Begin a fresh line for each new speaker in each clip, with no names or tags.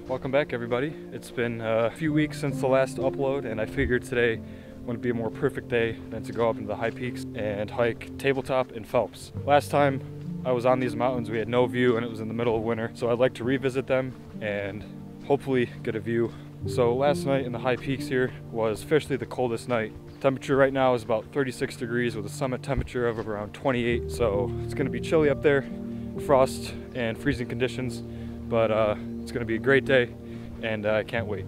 Welcome back everybody. It's been a few weeks since the last upload and I figured today wouldn't be a more perfect day than to go up into the high peaks and hike Tabletop and Phelps. Last time I was on these mountains we had no view and it was in the middle of winter, so I'd like to revisit them and hopefully get a view. So last night in the high peaks here was officially the coldest night. Temperature right now is about 36 degrees with a summit temperature of around 28, so it's going to be chilly up there, frost and freezing conditions, but it's going to be a great day and I can't wait.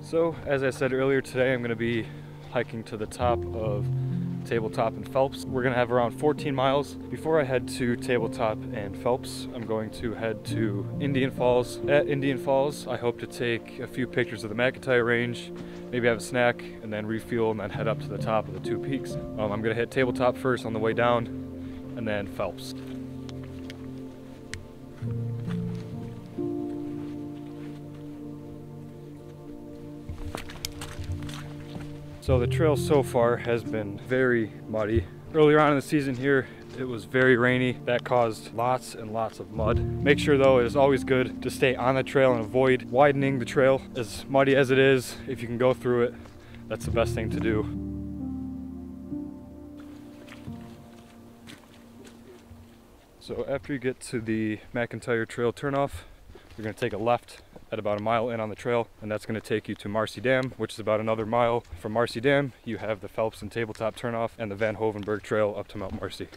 So, as I said earlier, today I'm going to be hiking to the top of Tabletop and Phelps. We're going to have around 14 miles. Before I head to Tabletop and Phelps, I'm going to head to Indian Falls. At Indian Falls, I hope to take a few pictures of the McIntyre Range, maybe have a snack, and then refuel and then head up to the top of the two peaks. I'm going to hit Tabletop first on the way down, and then Phelps. So the trail so far has been very muddy. Earlier on in the season here, it was very rainy. That caused lots and lots of mud. Make sure though, it is always good to stay on the trail and avoid widening the trail. As muddy as it is, if you can go through it, that's the best thing to do. So after you get to the McIntyre Trail turnoff, you're going to take a left at about a mile in on the trail, and that's going to take you to Marcy Dam, which is about another mile. From Marcy Dam, you have the Phelps and Tabletop turnoff and the Hoven Ber Trail up to Mount Marcy.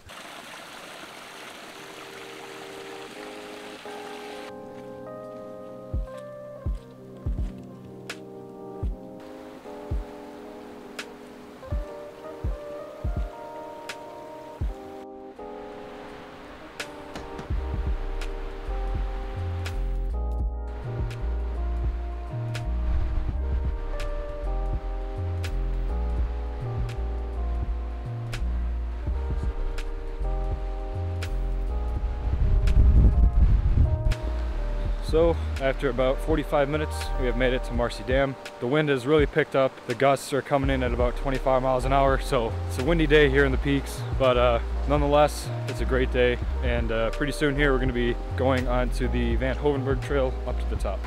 So after about 45 minutes, we have made it to Marcy Dam. The wind has really picked up. The gusts are coming in at about 25 miles an hour. So it's a windy day here in the peaks, but nonetheless, it's a great day. And pretty soon here, we're gonna be going on to the Hoven Ber Trail up to the top.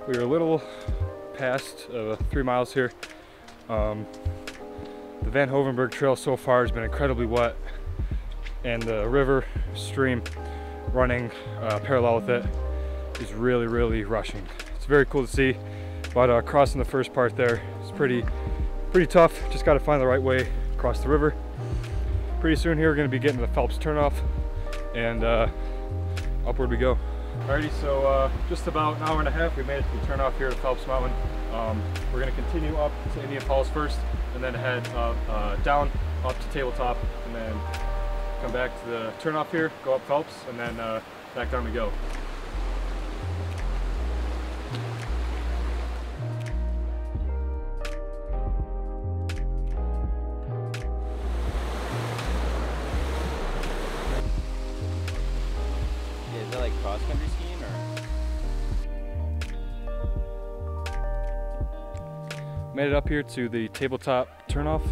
We are a little past 3 miles here. The Hoven Ber Trail so far has been incredibly wet, and the river stream running parallel with it is really rushing. It's very cool to see, but crossing the first part there is pretty tough. Just got to find the right way across the river. Pretty soon here we're going to be getting to the Phelps turnoff, and upward we go. Alrighty, so just about an hour and a half, we made it to the turnoff here at Phelps Mountain. We're going to continue up to Indian Falls first, and then head down up to Tabletop, and then come back to the turnoff here, go up Phelps, and then back down we go.
Is it like cross-country skiing or?
Made it up here to the Tabletop turnoff.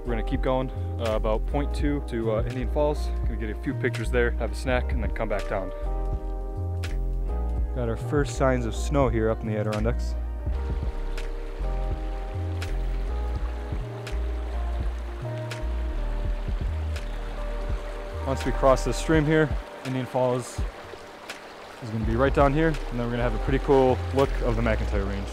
We're gonna keep going about 0.2 to Indian Falls. Gonna get a few pictures there, have a snack, and then come back down. Got our first signs of snow here up in the Adirondacks. Once we cross this stream here, Indian Falls is going to be right down here, and then we're going to have a pretty cool look of the McIntyre Range.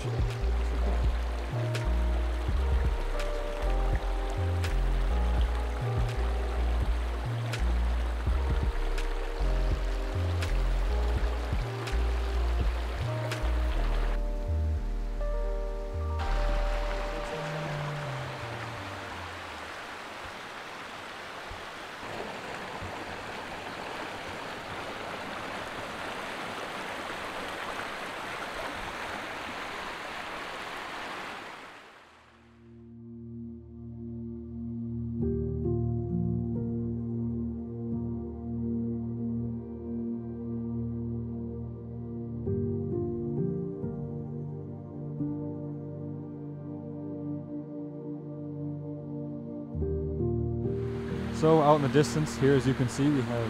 So out in the distance here, as you can see, we have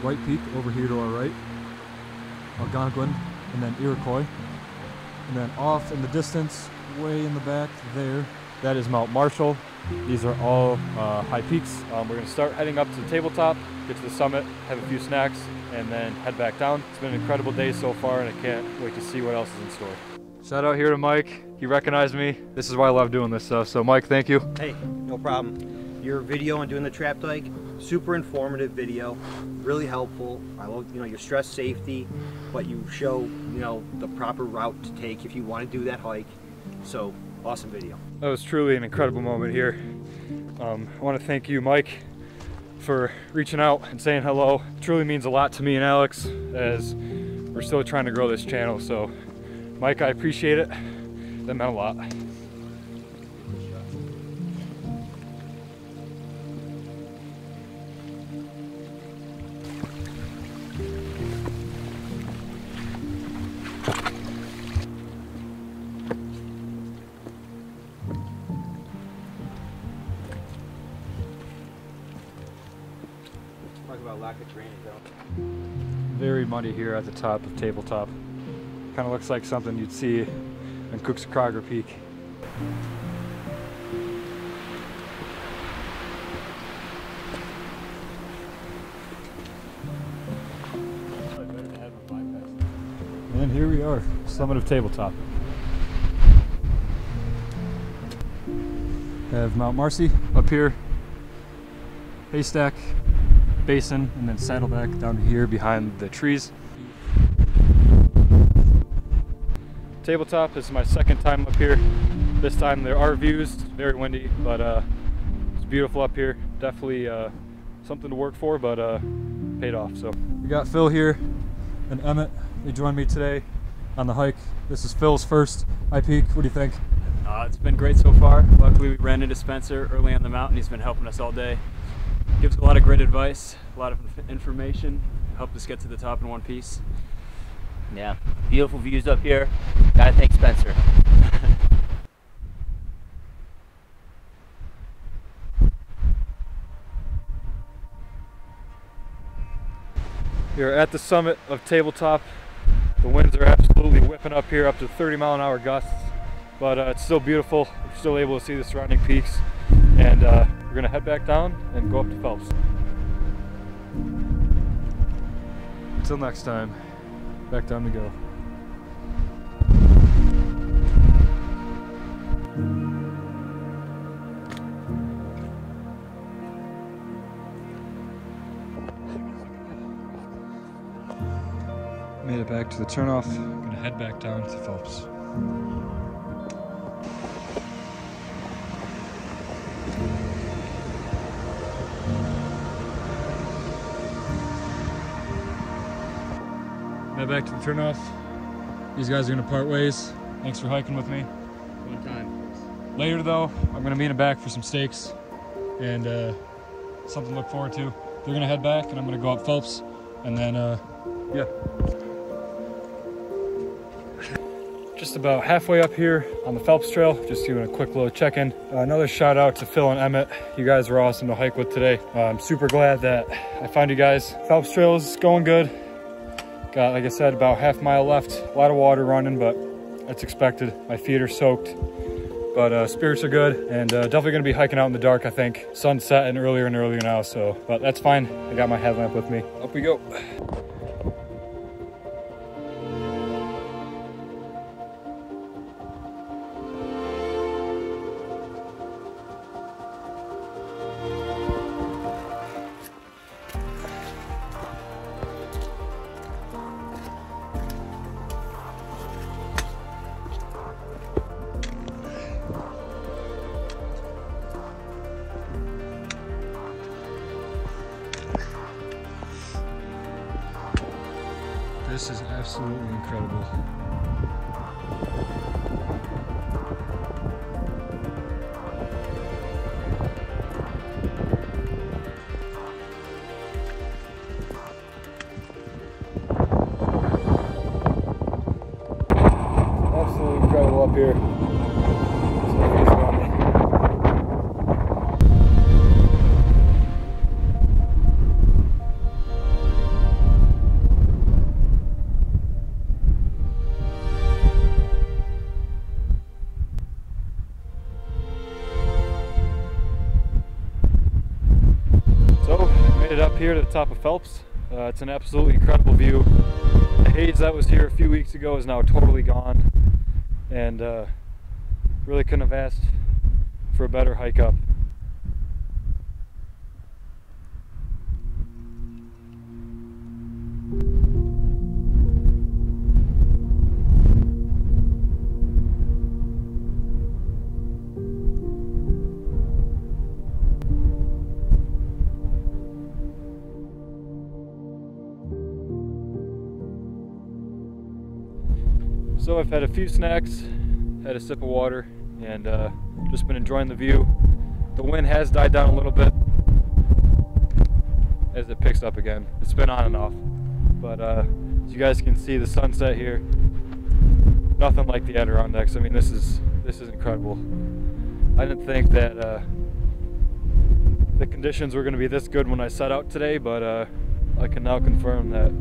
White Peak over here to our right, Algonquin, and then Iroquois. And then off in the distance, way in the back there, that is Mount Marshall. These are all high peaks. We're going to start heading up to the tabletop, get to the summit, have a few snacks, and then head back down. It's been an incredible day so far, and I can't wait to see what else is in store. Shout out here to Mike. He recognized me. This is why I love doing this stuff. So Mike, thank you.
Hey, no problem. Your video on doing the trap hike, super informative video, really helpful. I love, your stress safety, but you show, the proper route to take if you want to do that hike. So, awesome video.
That was truly an incredible moment here. I want to thank you, Mike, for reaching out and saying hello. It truly means a lot to me and Alex as we're still trying to grow this channel. So, Mike, I appreciate it. That meant a lot.
Talk about lack of training, though.
Very muddy here at the top of Tabletop. Kind of looks like something you'd see in Cookscrogger Peak. And here we are, summit of Tabletop. Have Mount Marcy up here, Haystack, Basin, and then Saddleback down here behind the trees. Tabletop is my second time up here. This time there are views, it's very windy, but it's beautiful up here. Definitely something to work for, but paid off. So we got Phil here and Emmet. They joined me today on the hike. This is Phil's first high peak. What do you think?
It's been great so far. Luckily we ran into Spencer early on the mountain. He's been helping us all day. Gives a lot of great advice, a lot of information, helped us get to the top in one piece.
Yeah, beautiful views up here. Gotta thank Spencer.
You're at the summit of Tabletop. The winds are absolutely whipping up here, up to 30-mile-an-hour gusts, but it's still beautiful. We're still able to see the surrounding peaks, and we're gonna head back down and go up to Phelps. Until next time, back down we go. Made it back to the turnoff. I'm gonna head back down to Phelps. Head back to the turnoff. These guys are gonna part ways. Thanks for hiking with me.
One time.
Later though, I'm gonna meet them back for some steaks and something to look forward to. They're gonna head back and I'm gonna go up Phelps and then yeah. Just about halfway up here on the Phelps Trail, just doing a quick little check-in. Another shout out to Phil and Emmet. You guys were awesome to hike with today. I'm super glad that I found you guys. Phelps Trail is going good. Got, like I said, about half mile left. A lot of water running, but that's expected. My feet are soaked, but spirits are good, and definitely gonna be hiking out in the dark, I think. Sun's setting earlier and earlier now, so, but that's fine. I got my headlamp with me. Up we go. This is absolutely incredible. Absolutely incredible up here. So easy on me. here to the top of Phelps. It's an absolutely incredible view. The haze that was here a few weeks ago is now totally gone, and really couldn't have asked for a better hike up. So I've had a few snacks, had a sip of water, and just been enjoying the view. The wind has died down a little bit as it picks up again. It's been on and off, but as you guys can see, the sunset here, nothing like the Adirondacks. I mean, this is incredible. I didn't think that the conditions were going to be this good when I set out today, but I can now confirm that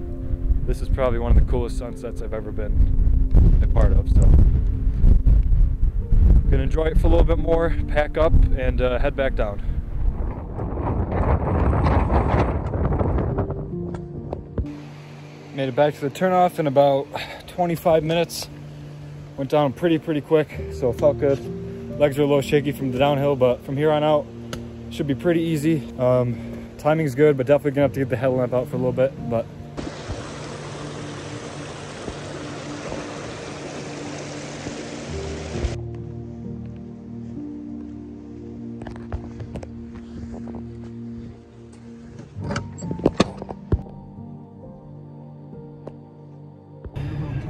this is probably one of the coolest sunsets I've ever been a part of. So I'm gonna enjoy it for a little bit more, pack up, and head back down. Made it back to the turnoff in about 25 minutes. Went down pretty quick, so it felt good. Legs are a little shaky from the downhill, but from here on out should be pretty easy. Timing's good, but definitely gonna have to get the headlamp out for a little bit. But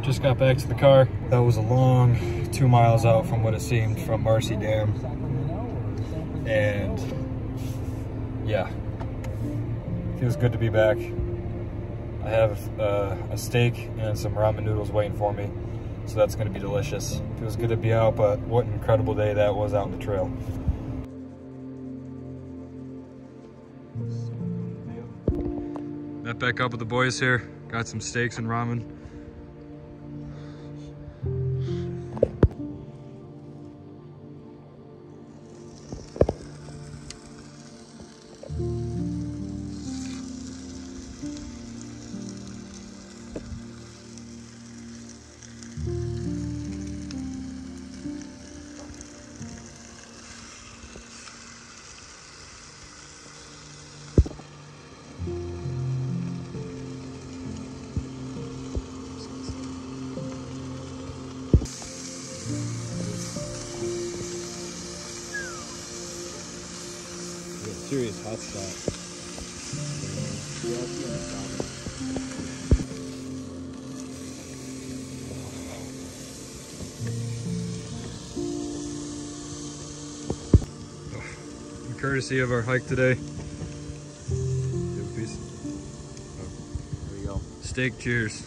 just got back to the car. That was a long 2 miles out from what it seemed from Marcy Dam. And yeah, feels good to be back. I have a steak and some ramen noodles waiting for me, so that's gonna be delicious. Feels good to be out, but what an incredible day that was out on the trail. Met back up with the boys here, got some steaks and ramen. Serious hot spot. Courtesy of our hike today. Give a piece. Oh. There you go. Steak cheers.